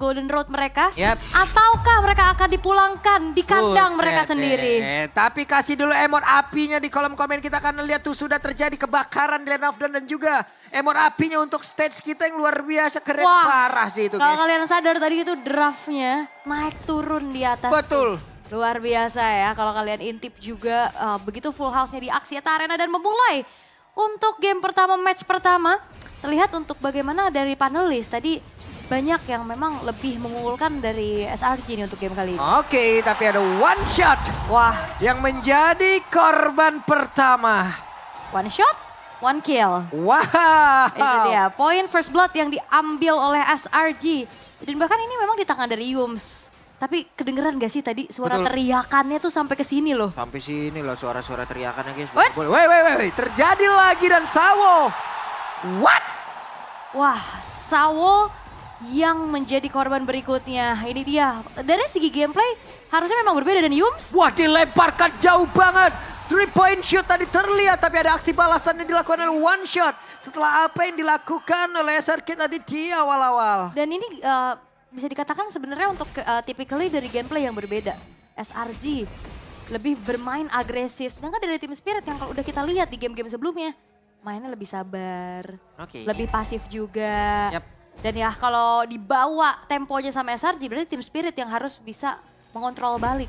Golden Road mereka? Yap. Ataukah mereka akan dipulangkan di kandang mereka sendiri? Tapi kasih dulu emot apinya di kolom komen. Kita akan lihat tuh sudah terjadi kebakaran di Land of Dawn dan juga emot apinya untuk stage kita yang luar biasa keren parah sih itu Kalau guys. kalian sadar tadi itu draftnya naik turun di atas. Betul. Luar biasa ya kalau kalian intip juga begitu full house-nya di Axiata Arena dan memulai untuk game pertama, match pertama. Terlihat untuk bagaimana dari panelis tadi banyak yang memang lebih mengunggulkan dari SRG nih untuk game kali ini. Oke, tapi ada one shot Wah, yang menjadi korban pertama. one shot, one kill. Wow. Itu dia, poin first blood yang diambil oleh SRG. Dan bahkan ini memang di tangan dari Yums. Tapi kedengeran gak sih tadi suara teriakannya tuh sampai ke sini loh. Sampai sini loh suara-suara teriakannya guys. What? Wait. Terjadi lagi dan Sawo. What? Wah, Sawo yang menjadi korban berikutnya. Ini dia, dari segi gameplay harusnya memang berbeda dan Yums. Wah, dilemparkan jauh banget. 3-point shoot tadi terlihat, tapi ada aksi balasan yang dilakukan oleh one shot. Setelah apa yang dilakukan oleh SRK tadi di awal-awal. Dan ini bisa dikatakan sebenarnya untuk typically dari gameplay yang berbeda. SRG lebih bermain agresif. Sedangkan dari tim Spirit yang kalau udah kita lihat di game-game sebelumnya, mainnya lebih sabar, lebih pasif juga. Yap. Dan ya kalau dibawa temponya sama SRG berarti tim Spirit yang harus bisa mengontrol balik.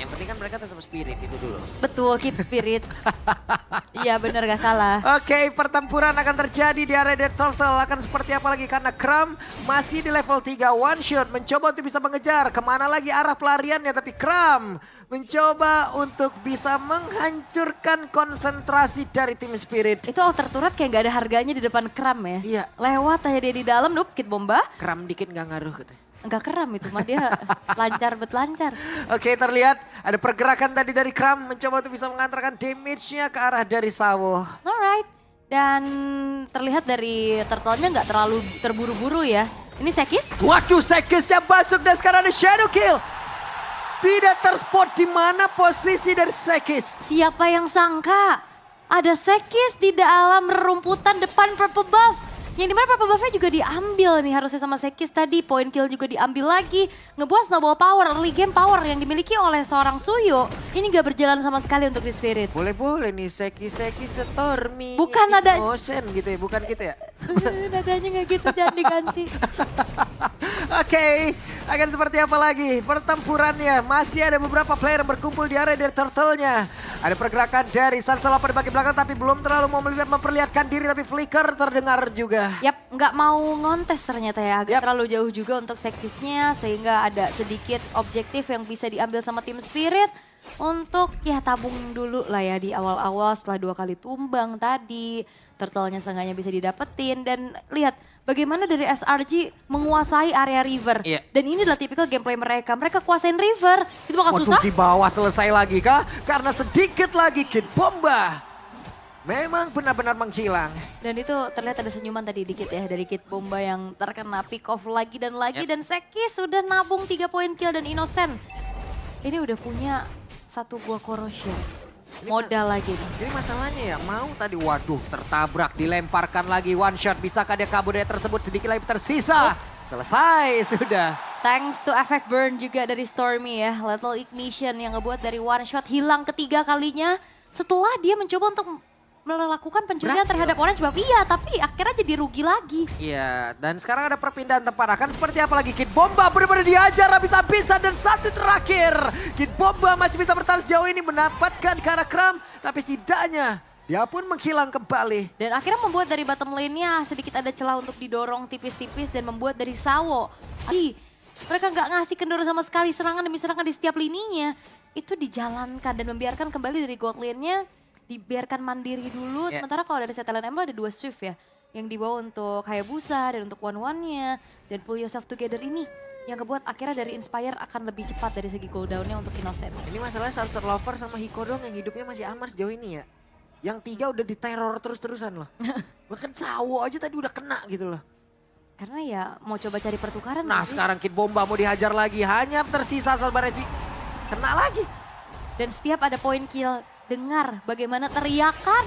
Yang penting kan mereka tetap spirit itu dulu. Betul, keep spirit. Iya bener gak salah. Oke, pertempuran akan terjadi di area Dead Turtle. Akan seperti apa lagi? Karena Kram masih di level 3 one shot. Mencoba untuk bisa mengejar. Kemana lagi arah pelariannya. Tapi Kram mencoba untuk bisa menghancurkan konsentrasi dari tim Spirit. Itu outer turret kayak gak ada harganya di depan Kram ya. Iya. Lewat aja dia di dalam, nope, kit bomba. Kram dikit gak ngaruh katanya. Enggak keram itu mah dia lancar lancar. Oke, terlihat ada pergerakan tadi dari Kram mencoba untuk bisa mengantarkan damage-nya ke arah dari Sawo. Alright. Dan terlihat dari turtle-nya nggak terlalu terburu-buru ya. Ini Sekis? Waduh, Sekisnya masuk dan sekarang ada Shadow Kill. Tidak terspot di mana posisi dari Sekis. Siapa yang sangka ada Sekis di dalam rerumputan depan purple buff. Yang dimana purple buff-nya juga diambil nih harusnya sama Sekis tadi. Point kill juga diambil lagi. Ngebuat snowball power, early game power yang dimiliki oleh seorang Suyo. Ini gak berjalan sama sekali untuk di Spirit. Boleh-boleh nih Seki Stormy. Bukan nada. Innocent gitu ya, bukan gitu ya. Nadanya gak gitu, jangan diganti. Oke, akan seperti apa lagi pertempurannya. Masih ada beberapa player yang berkumpul di area dari turtle-nya. Ada pergerakan dari Sansalapa di bagian belakang tapi belum terlalu mau memperlihatkan diri. Tapi flicker terdengar juga. Yap, nggak mau ngontes ternyata ya. Agak terlalu jauh juga untuk Sekisnya. Sehingga ada sedikit objektif yang bisa diambil sama tim Spirit. Untuk ya tabung dulu lah ya di awal-awal setelah 2 kali tumbang tadi. Turtle-nya seenggaknya bisa didapetin. Dan lihat bagaimana dari SRG menguasai area river. Iya. Dan ini adalah tipikal gameplay mereka. Mereka kuasain river. Itu bakal susah. Di bawah selesai lagi kah? Karena sedikit lagi Kid Bomba. Memang benar-benar menghilang. Dan itu terlihat ada senyuman tadi dikit ya dari Kid Bomba yang terkena pick off lagi dan lagi. Dan Sekis sudah nabung 3 poin kill dan Innocent. Ini udah punya 1 buah corrosion. Modal lagi nih. Ini masalahnya ya, mau tadi waduh tertabrak, dilemparkan lagi one shot. Bisakah dia kabur dari tersebut sedikit lagi tersisa? Selesai sudah. Thanks to effect burn juga dari Stormy ya. Lethal Ignition yang ngebuat dari one shot hilang ketiga kalinya. Setelah dia mencoba untuk melakukan pencurian terhadap Orange Buff. Iya, tapi akhirnya jadi rugi lagi. Iya, dan sekarang ada perpindahan tempat. Akan seperti apa lagi? Kid Bomba benar-benar diajar habis-habisan. Dan satu terakhir, Kid Bomba masih bisa bertahan sejauh ini mendapatkan karena Kram. Tapi setidaknya dia pun menghilang kembali. Dan akhirnya membuat dari bottom lane-nya sedikit ada celah untuk didorong tipis-tipis. Dan membuat dari Sawo. Mereka nggak ngasih kendor sama sekali serangan demi serangan di setiap lininya. Itu dijalankan dan membiarkan kembali dari gold lane-nya. Dibiarkan mandiri dulu, sementara kalau dari Setelan Emerald ada 2 swift ya. Yang dibawa untuk Hayabusa dan untuk one-one-nya. Dan Pull Yourself Together ini yang kebuat akhirnya dari Inspire akan lebih cepat dari segi cooldown-nya untuk Innocent. Ini masalahnya Sunset Lover sama Hiko dong yang hidupnya masih aman sejauh ini ya. Yang 3 udah diteror terus-terusan loh. Bahkan Sawo aja tadi udah kena gitu loh. Karena ya mau coba cari pertukaran. Nah sekarang Kid Bomba mau dihajar lagi, hanya tersisa Salbarevi. Kena lagi. Dan setiap ada point kill, dengar bagaimana teriakan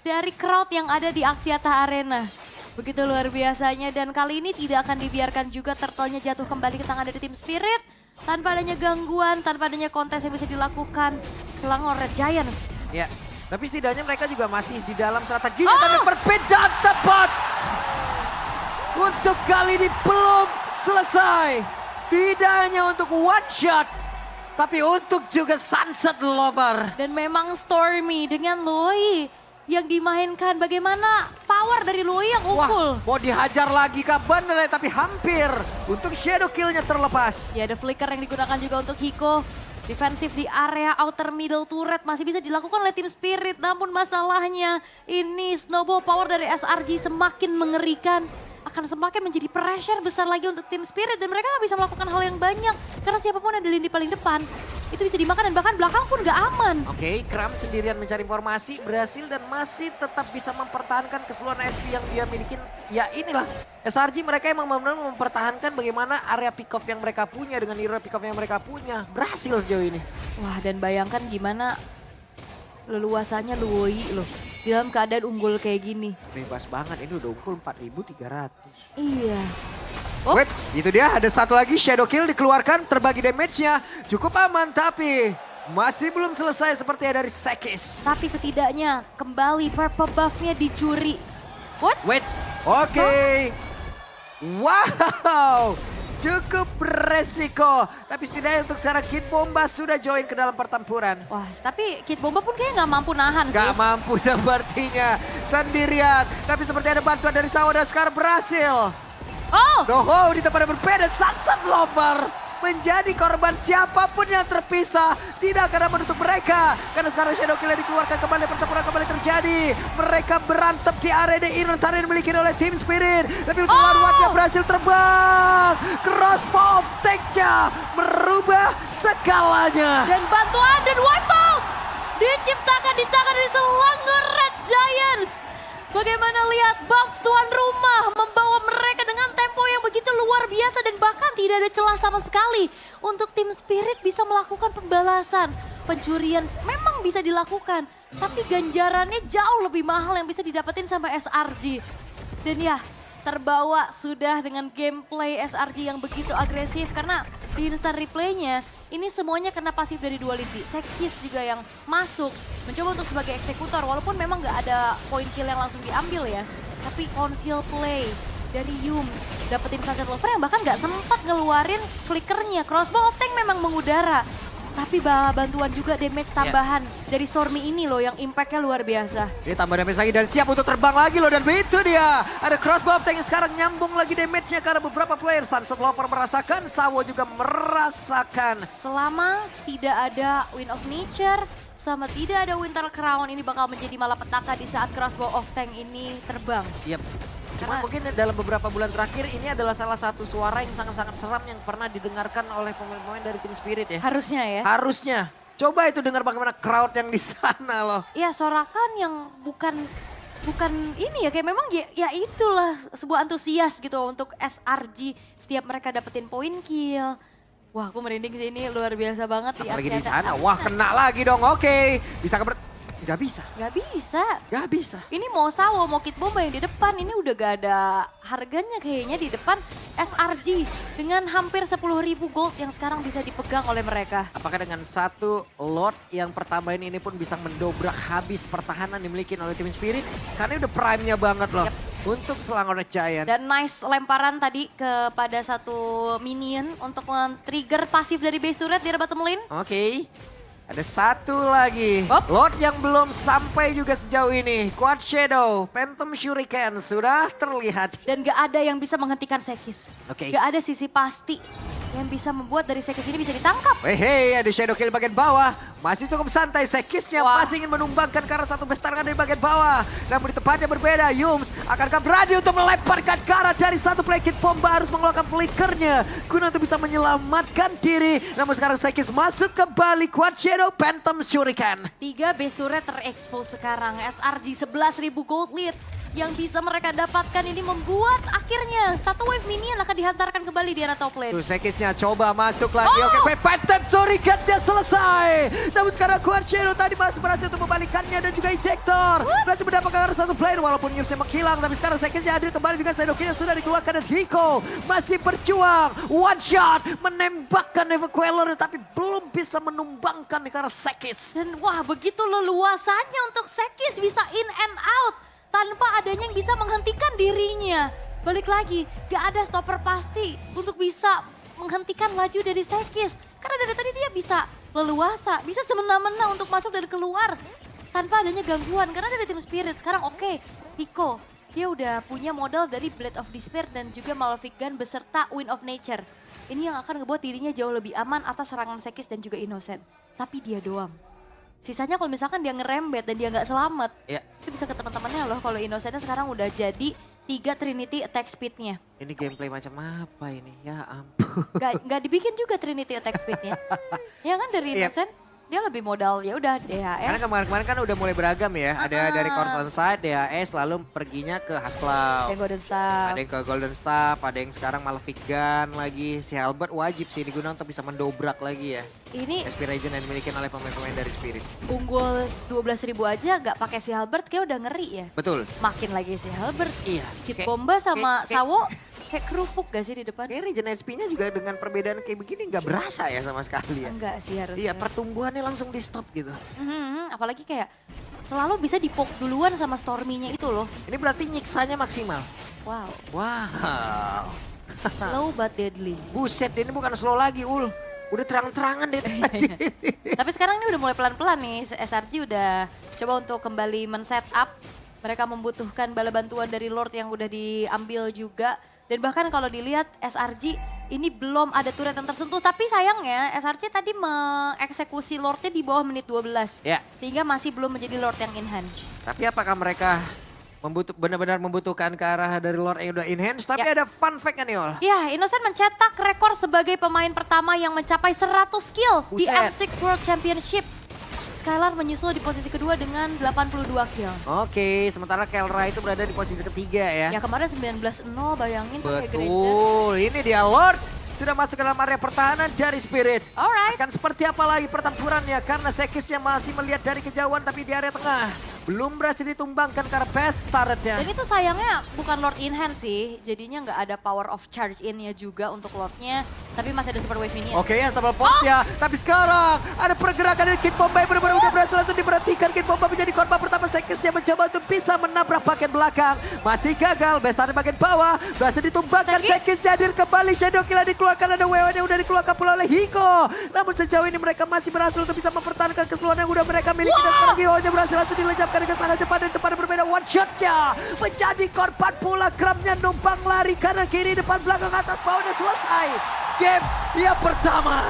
dari crowd yang ada di Axiata Arena. Begitu luar biasanya dan kali ini tidak akan dibiarkan juga turtle-nya jatuh kembali ke tangan dari tim Spirit. Tanpa adanya gangguan, tanpa adanya kontes yang bisa dilakukan Selangor Red Giants. Ya, tapi setidaknya mereka juga masih di dalam strateginya tapi perbedaan tepat. Untuk kali ini belum selesai. Tidak hanya untuk one shot, tapi untuk juga Sunset Lover. Dan memang Stormy dengan Loi yang dimainkan, bagaimana power dari Loi yang unggul. Wah, mau dihajar lagi kah bener tapi hampir. Untuk shadow kill-nya terlepas. Ya ada flicker yang digunakan juga untuk Hiko. Defensif di area outer middle turret masih bisa dilakukan oleh tim Spirit. Namun masalahnya ini snowball power dari SRG semakin mengerikan. Akan semakin menjadi pressure besar lagi untuk tim Spirit. Dan mereka nggak bisa melakukan hal yang banyak. Karena siapapun yang ada di paling depan, itu bisa dimakan dan bahkan belakang pun nggak aman. Oke, Kram sendirian mencari informasi, berhasil dan masih tetap bisa mempertahankan keseluruhan SP yang dia miliki. Ya inilah, SRG mereka emang benar-benar mempertahankan bagaimana area pick off yang mereka punya dengan area pick off yang mereka punya. Berhasil sejauh ini. Wah, dan bayangkan gimana leluasannya Loi loh. Di dalam keadaan unggul kayak gini. Bebas banget, ini udah unggul 4.300. Iya. Oh. Wait, itu dia ada satu lagi shadow kill dikeluarkan, terbagi damage-nya. Cukup aman tapi masih belum selesai seperti dari Sekis. Tapi setidaknya kembali purple buff-nya dicuri. What? Wait, oke. Wow, cukup beresiko. Tapi setidaknya untuk sekarang Kid Bomba sudah join ke dalam pertempuran. Wah, tapi Kid Bomba pun kayaknya nggak mampu nahan sih. Gak mampu sepertinya sendirian. Tapi seperti ada bantuan dari Sawo dan sekarang berhasil. Oh! Doho di tempat yang berbeda, Sunset Lover menjadi korban siapapun yang terpisah. Tidak akan dapat untuk mereka. Karena sekarang Shadow Kill dikeluarkan kembali, pertempuran kembali terjadi. Mereka berantem di area the inner turret dimiliki oleh Team Spirit. Tapi untuk lawannya berhasil terbang. Crossbow take-nya merubah segalanya. Dan bantuan dan wipeout diciptakan di tangan dari Selangor Red Giants. Bagaimana lihat buff tuan rumah membawa mereka dengan tempo yang begitu luar biasa dan bahkan tidak ada celah sama sekali untuk tim Spirit bisa melakukan pembalasan. Pencurian memang bisa dilakukan, tapi ganjarannya jauh lebih mahal yang bisa didapetin sama SRG. Dan ya, terbawa sudah dengan gameplay SRG yang begitu agresif karena di instant replaynya ini semuanya kena pasif dari duality. Sekis juga yang masuk mencoba untuk sebagai eksekutor walaupun memang nggak ada point kill yang langsung diambil ya. Tapi conceal play dari Yums dapetin Sunset Lover yang bahkan nggak sempat ngeluarin flickernya. Crossbow of Tank memang mengudara. Tapi bala bantuan juga damage tambahan dari Stormy ini loh yang impactnya luar biasa. Dia tambah damage lagi dan siap untuk terbang lagi loh. Dan itu dia. Ada crossbow tank yang sekarang nyambung lagi damage-nya karena beberapa player. Sunset Lover merasakan, Sawo juga merasakan. Selama tidak ada Wind of Nature, selama tidak ada Winter Crown, ini bakal menjadi malapetaka di saat Crossbow of Tank ini terbang. Yep. Cuma mungkin dalam beberapa bulan terakhir ini adalah salah satu suara yang sangat-sangat seram yang pernah didengarkan oleh pemain-pemain dari tim Spirit ya. Harusnya ya. Harusnya. Coba itu dengar bagaimana crowd yang di sana loh. Ya sorakan yang bukan ini ya, kayak memang ya itulah sebuah antusias gitu untuk SRG. Setiap mereka dapetin poin kill. Wah aku merinding sih, ini luar biasa banget. Apalagi di sana, wah kena lagi dong, oke. Bisa Gak bisa. Gak bisa. Gak bisa. Ini mau Sawo, mau Kid Bomba yang di depan, ini udah gak ada harganya kayaknya di depan SRG. Dengan hampir 10.000 gold yang sekarang bisa dipegang oleh mereka. Apakah dengan satu Lord yang pertama ini pun bisa mendobrak habis pertahanan dimiliki oleh tim Spirit? Karena udah prime-nya banget loh. Yep. Untuk Selangor Red Giant. Dan nice lemparan tadi kepada satu minion untuk men-trigger pasif dari base turret di bottom lane. Oke. Ada satu lagi. Hop. Lord yang belum sampai juga sejauh ini. Quad Shadow, Phantom Shuriken sudah terlihat. Dan gak ada yang bisa menghentikan Sekis. Oke. Gak ada sisi pasti yang bisa membuat dari Sekis ini bisa ditangkap. Hei, ada Shadow Kill bagian bawah. Masih cukup santai, Sekisnya Wah. masih ingin menumbangkan karena satu bestarkan dari bagian bawah. Namun di tempatnya berbeda, Yums akankah berani untuk melemparkan ke arah dari satu play. Kid Bomba harus mengeluarkan flickernya guna untuk bisa menyelamatkan diri. Namun sekarang Sekis masuk kembali, Quad Shadow, Phantom Shuriken. 3 base turret terekspos sekarang. SRG 11.000 gold lead. yang bisa mereka dapatkan ini membuat akhirnya satu wave minion akan dihantarkan kembali di arah top lane. Tuh Sekisnya coba masuk lagi. Oh! Oke, Fight Step Suricatnya selesai. Namun sekarang Quartero tadi masih berhasil untuk membalikannya dan juga Ejector. Berhasil mendapatkan satu player walaupun Yupsnya menghilang. Tapi sekarang Sekisnya hadir kembali dengan Sidokin yang sudah dikeluarkan dan Hiko masih berjuang. One shot menembakkan Evo Queller tapi belum bisa menumbangkan di arah Sekis. Dan wah begitu leluasannya untuk Sekis bisa in and out tanpa adanya yang bisa menghentikan dirinya. Balik lagi, gak ada stopper pasti untuk bisa menghentikan laju dari Sekis. Karena dari tadi dia bisa leluasa, bisa semena-mena untuk masuk dan keluar tanpa adanya gangguan. Karena dari tim Spirit sekarang oke, Hiko dia udah punya modal dari Blade of Despair dan juga Malefic Gun beserta Wind of Nature. Ini yang akan ngebuat dirinya jauh lebih aman atas serangan Sekis dan juga Innocent. Tapi dia doang. Sisanya kalau misalkan dia ngerembet dan dia nggak selamat, Ya. itu bisa ke teman-temannya loh kalau Innocentnya sekarang udah jadi 3 Trinity attack speednya. Ini gameplay macam apa ini? Ya ampun. Nggak dibikin juga Trinity attack speednya. Ya kan dari Iya. Innocent, dia lebih modal ya udah Karena DHS, kemarin-kemarin kan udah mulai beragam ya. Ada dari Corton Side, DHS, lalu perginya ke Hasclaw. dan Golden Star. Ada yang ke Golden Staff, ada yang sekarang Malefic Gun lagi. Si Halberd wajib sih digunakan untuk bisa mendobrak lagi ya. Ini Aspiration yang dimiliki oleh pemain-pemain dari Spirit. unggul 12.000 aja nggak pakai si Halberd kayak udah ngeri ya. Betul. Makin lagi si Halberd, Iya. Kit Bomba sama Sawo kayak kerupuk gak sih di depan? Kayak Regen HP-nya juga dengan perbedaan kayak begini nggak berasa ya sama sekali ya. Enggak sih harusnya. Iya, pertumbuhannya langsung di stop gitu. Apalagi kayak selalu bisa dipok duluan sama Stormy-nya itu loh. Ini berarti nyiksanya maksimal. Wow, Wow. slow but deadly. Buset, ini bukan slow lagi, Ul. Udah terang-terangan deh tadi. Tapi sekarang ini udah mulai pelan-pelan nih, SRG udah coba untuk kembali men-set up. Mereka membutuhkan bala bantuan dari Lord yang udah diambil juga. Dan bahkan kalau dilihat SRG ini belum ada turret yang tersentuh. Tapi sayangnya SRG tadi mengeksekusi Lordnya di bawah menit 12. Ya. Sehingga masih belum menjadi Lord yang enhance. Tapi apakah mereka benar-benar membutuhkan ke arah dari Lord yang udah enhance? Tapi Ya. ada fun fact nih, Ol. Ya, Innocent mencetak rekor sebagai pemain pertama yang mencapai 100 kill di Buset. M6 World Championship. Skylar menyusul di posisi kedua dengan 82 kill. Oke, sementara Kelra itu berada di posisi ketiga ya. Ya kemarin 19-0 bayangin pakai gereja. Betul, ini dia Lord. Sudah masuk ke dalam area pertahanan dari Spirit. Alright. Akan seperti apa lagi pertempurannya karena Sekisnya masih melihat dari kejauhan tapi di area tengah. Belum berhasil ditumbangkan karena best turretnya. Dan itu sayangnya bukan Lord in hand sih. Jadinya nggak ada power of charge in-nya juga untuk Lordnya. Tapi masih ada super wave minion. Oke ya, double pulse ya. Tapi sekarang ada pergerakan dari Kid Bomba yang benar-benar udah berhasil langsung diperhatikan. Kid Bomba menjadi korban pertama. Sekisnya mencoba untuk bisa menabrak bagian belakang. Masih gagal, best turret bagian bawah. Berhasil ditumbangkan, Sekis hadir kembali. Shadow Kill dikeluarkan, ada WW yang udah dikeluarkan pula oleh Hiko. Namun sejauh ini mereka masih berhasil untuk bisa mempertahankan keseluruhan yang udah mereka miliki. Dan sekarang Hiko-nya berhasil langsung dilejapkan dengan sangat cepat dan tempat yang berbeda. One shot-nya menjadi korban pula. Kramnya numpang lari kanan kiri depan belakang atas bawahnya selesai. Game yang pertama.